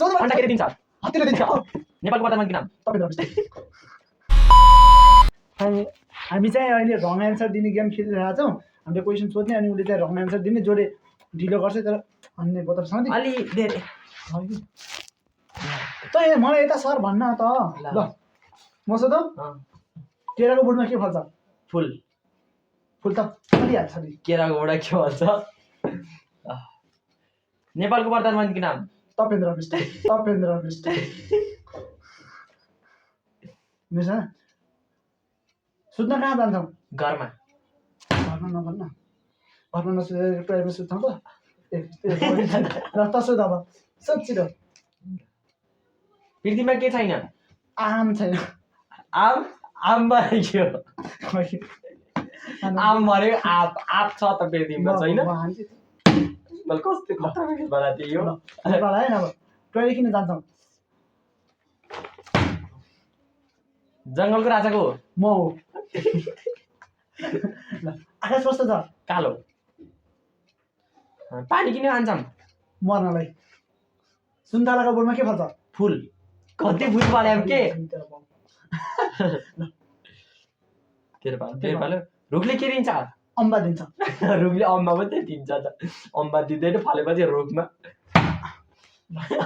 अन्डा के दिन्छ हात्तीले दिन्छ नेपालको प्रधानमन्त्री नाम तपेन्द्र विष्ट हामी चाहिँ अहिले रङ एन्सर दिने गेम खेलिरहेका छौँ हामीले क्वेसन सोध्ने अनि उसले चाहिँ रङ एन्सर दिने जसले ढिलो गर्छ तर अन्य बोतल सधैँ अलि धेरै त मलाई यता सर भन्न त ल म सोधौँ केराको बोटमा के फल्छ फुल फुल त फलिहाल्छ नि केराको बोडा के भन्छ नेपालको प्रधानमन्त्री नाम तपेन्द्र विष्ट मिस सुत्न कहाँ जान्छौँ घरमा घरमा नभन्न घरमा नसुधेर प्राइभेट सुत्छौँ त र त सोध अब सोध छिटो पृथ्वीमा के छैन आम छैन आम भनेको आम भनेको आप छ त पृथ्वीमा छैन मैले कस्तो खतरनाक बना थिएँ यो नेपाल है अब टोइलेट किन जान्छौँ जङ्गलको राजाको म हो आकाश कस्तो छ कालो पानी किन खान्छौँ मर्नलाई सुन्तलाको बोटमा के फल्छ फुल कति फुल पाल्यो के तेरो पालो रुखले के दिन्छ अम्बा दिन्छ रुखले अम्बा मात्रै दिन्छ त अम्बा दिँदैन फलेपछि रुखमा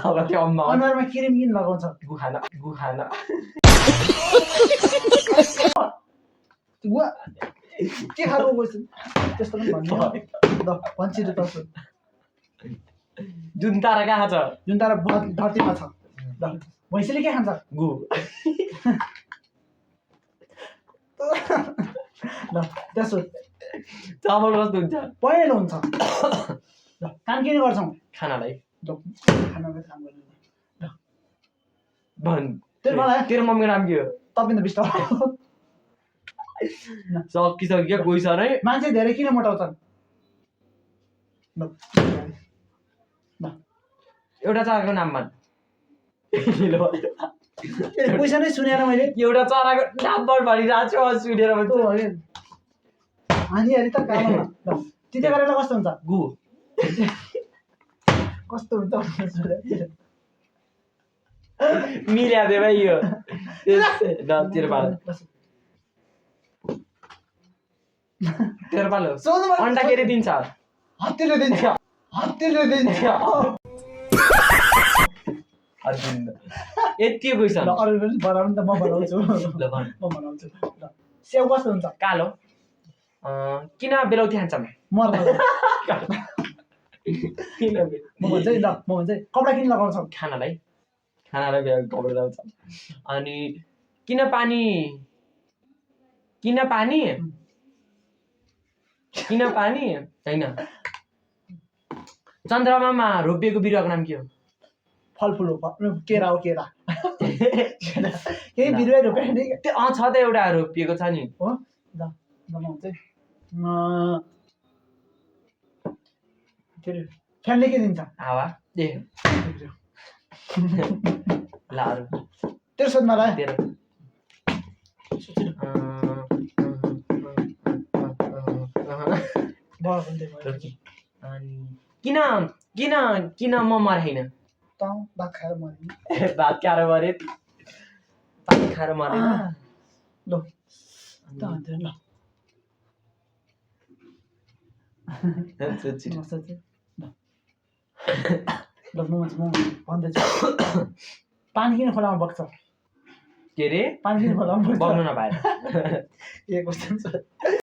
अब त्यो अम्बा अनुहारमा क्रिम किन लगाउँछ गुखाना के खालको क्वेसन त्यस्तो पनि भन्नु ल भन्छिटो तर्छु जुन तारा कहाँ छ जुन तारा धरतीमा छ ल भैँसीले के खान्छ गु ल त्यसो चामल कस्तो हुन्छ पहेँलो हुन्छ ल काम किन गर्छौँ खानालाई ल खानालाई काम गर्नु ल भन् तेरो मम्मीको नाम के हो तपेन्द्र विष्ट सकिसक्यो गइसर है मान्छे धेरै किन मोटाउँछन् ल एउटा चराको नाम भन् क्वेसनै सुनेर मैले एउटा चराको नाम भनिरहेको छु सुनेर हानिहारी त काममा ल तिते गरेर कस्तो हुन्छ गु कस्तो हुन्छ मिल्या दे भाइ यो तेरो पालो अन्डा के दिन्छ हात्तीले दिन्छ यति क्वेसन ल अरू पनि बनाउनु त म बनाउँछु ल स्याउ कस्तो हुन्छ कालो किन बेलौती खान्छौँ मर्न म भन्छ है ल म भन्छ है कपडा किन लगाउँछौँ खानालाई कपडा लगाउँछ अनि किन पानी होइन चन्द्रमामा रोपिएको बिरुवाको नाम के हो फलफुल हो केरा हो केरा केही बिरुवा रोपे नि त्यो छ त एउटा रोपिएको छ नि हो ल बनाउँछ फ्यानले के दिन्छ हावा ए ल अरू तेरो सोध्न ल तेरो अनि किन म मरेन त भात खाएर मर्ने भात खाएर मरे पानी खाएर मरेन ल त ल ल म भन्दैछु पानी किन खोलामा बग्छ के रे पानी किन खोलामा बग्नु नपाएर ए क्वेसन